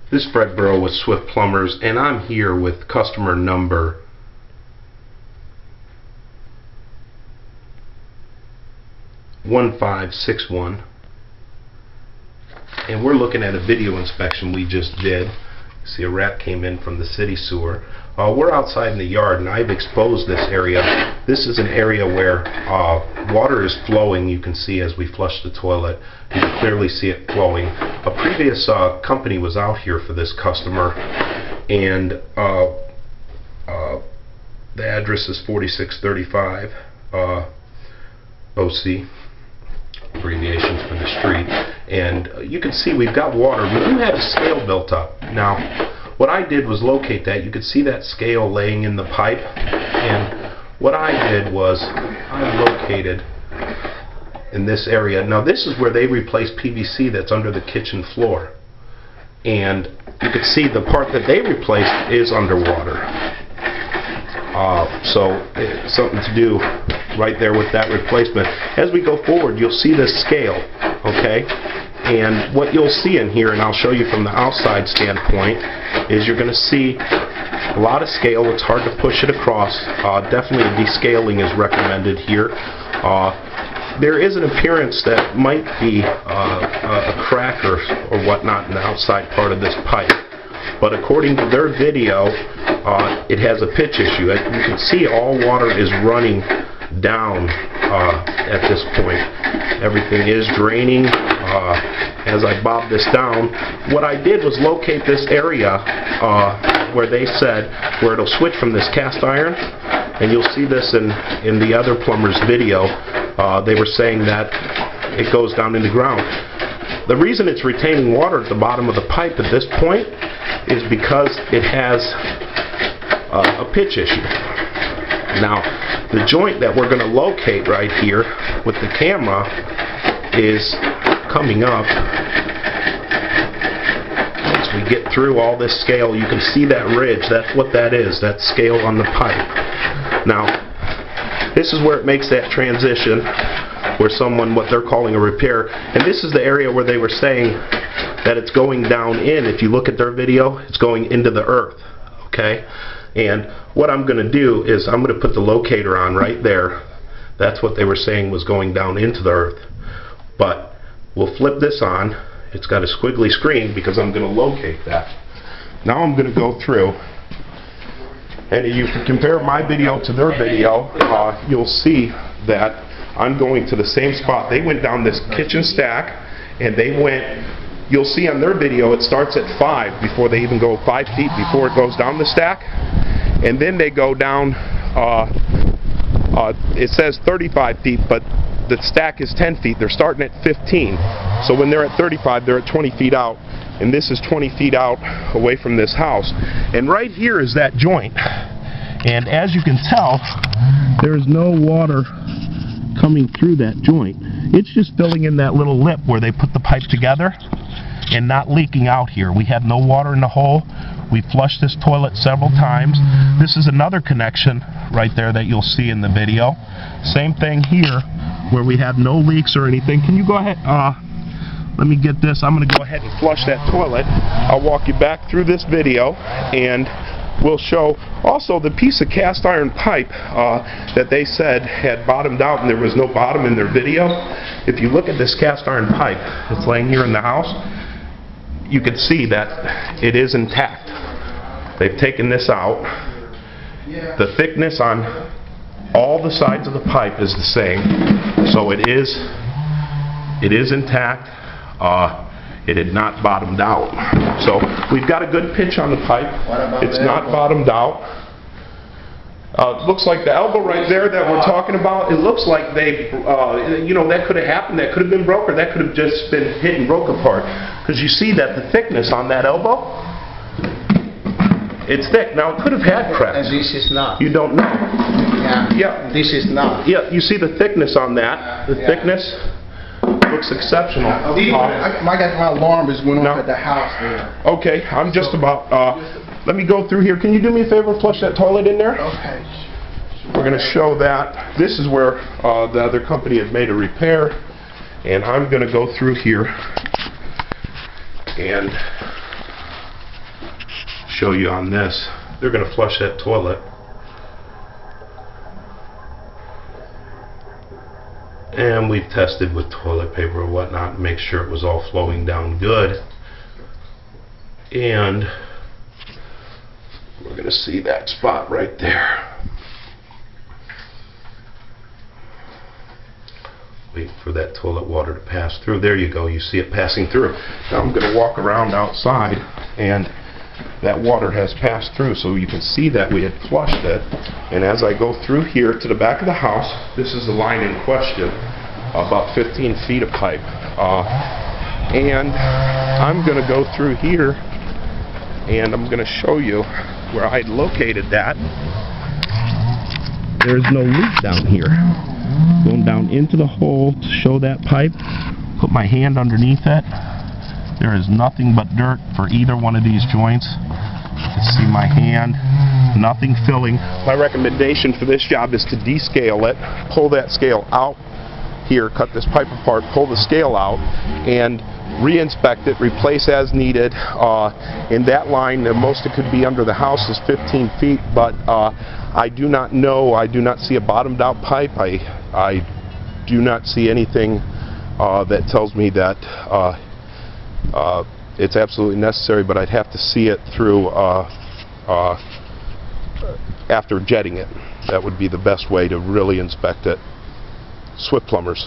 This is Fred Burrow with Swift Plumbers, and I'm here with customer number 1561, and we're looking at a video inspection we just did. See, a rat came in from the city sewer. We're outside in the yard, and I've exposed this area. This is an area where water is flowing. You can see as we flush the toilet, you can clearly see it flowing. A previous company was out here for this customer, and the address is 4635 OC, abbreviations for the street. And you can see we've got water. We do have a scale built up. Now, what I did was locate that. You could see that scale laying in the pipe, and what I did was I located in this area. Now this is where they replaced PVC that's under the kitchen floor, and you can see the part that they replaced is underwater. So it's something to do right there with that replacement. As we go forward, you'll see this scale, okay? And what you'll see in here, and I'll show you from the outside standpoint, is you're going to see a lot of scale. It's hard to push it across. Definitely descaling is recommended here. There is an appearance that might be a crack or whatnot in the outside part of this pipe. But according to their video, it has a pitch issue. You can see all water is running down at this point. Everything is draining. As I bob this down, what I did was locate this area where they said where it'll switch from this cast iron, and you'll see this in the other plumber's video. They were saying that it goes down in the ground. The reason it's retaining water at the bottom of the pipe at this point is because it has a pitch issue. Now, the joint that we're going to locate right here with the camera is coming up. Once we get through all this scale, you can see that ridge. That's what that is. That's scale on the pipe. Now, this is where it makes that transition where what they're calling a repair, and this is the area where they were saying that it's going down in. If you look at their video, it's going into the earth, okay? And what I'm going to do is I'm going to put the locator on right there. That's what they were saying was going down into the earth. But we'll flip this on. It's got a squiggly screen because I'm going to locate that. Now I'm going to go through, and if you compare my video to their video, you'll see that I'm going to the same spot. They went down this kitchen stack, and they went, you'll see on their video it starts at 5 before they even go 5 feet before it goes down the stack, and then they go down, it says 35 feet, but the stack is 10 feet. They're starting at 15. So when they're at 35, they're at 20 feet out, and this is 20 feet out away from this house. And right here is that joint. And as you can tell, there's no water coming through that joint. It's just filling in that little lip where they put the pipe together and not leaking out here. We have no water in the hole. We flushed this toilet several times. This is another connection right there that you'll see in the video. Same thing here where we have no leaks or anything. Can you go ahead? Let me get this. I'm going to go ahead and flush that toilet. I'll walk you back through this video, and we'll show also the piece of cast iron pipe that they said had bottomed out, and there was no bottom in their video. If you look at this cast iron pipe that's laying here in the house, you can see that it is intact. They've taken this out. The thickness on all the sides of the pipe is the same, so it is intact. It had not bottomed out. So we've got a good pitch on the pipe. It's not bottomed out. Looks like the elbow right there that we're talking about, it looks like they, that could have happened. That could have been broke, or that could have just been hit and broke apart. Because you see that the thickness on that elbow, it's thick. Now it could have had cracks. And this is not. You don't know. Yeah. This is not. Yeah, you see the thickness on that. The thickness looks exceptional. My alarm is went off at the house there. Okay, I'm just about, let me go through here. Can you do me a favor, flush that toilet in there? Okay. We're going to show that. This is where the other company had made a repair, and I'm going to go through here and show you on this. They're going to flush that toilet. And we've tested with toilet paper or whatnot to make sure it was all flowing down good. And we're going to see that spot right there. Wait for that toilet water to pass through. There you go. You see it passing through. Now I'm going to walk around outside, and that water has passed through, so you can see that we had flushed it. And as I go through here to the back of the house, this is the line in question, about 15 feet of pipe. And I'm going to go through here, and I'm going to show you where I located that. There's no leak down here. Going down into the hole to show that pipe, put my hand underneath it. There is nothing but dirt for either one of these joints. You can see my hand, nothing filling. My recommendation for this job is to descale it, pull that scale out here, cut this pipe apart, pull the scale out, and re-inspect it, replace as needed. In that line, the most it could be under the house is 15 feet, but I do not know, I do not see a bottomed out pipe. I do not see anything that tells me that it's absolutely necessary, but I'd have to see it through after jetting it. That would be the best way to really inspect it. Swift Plumbers.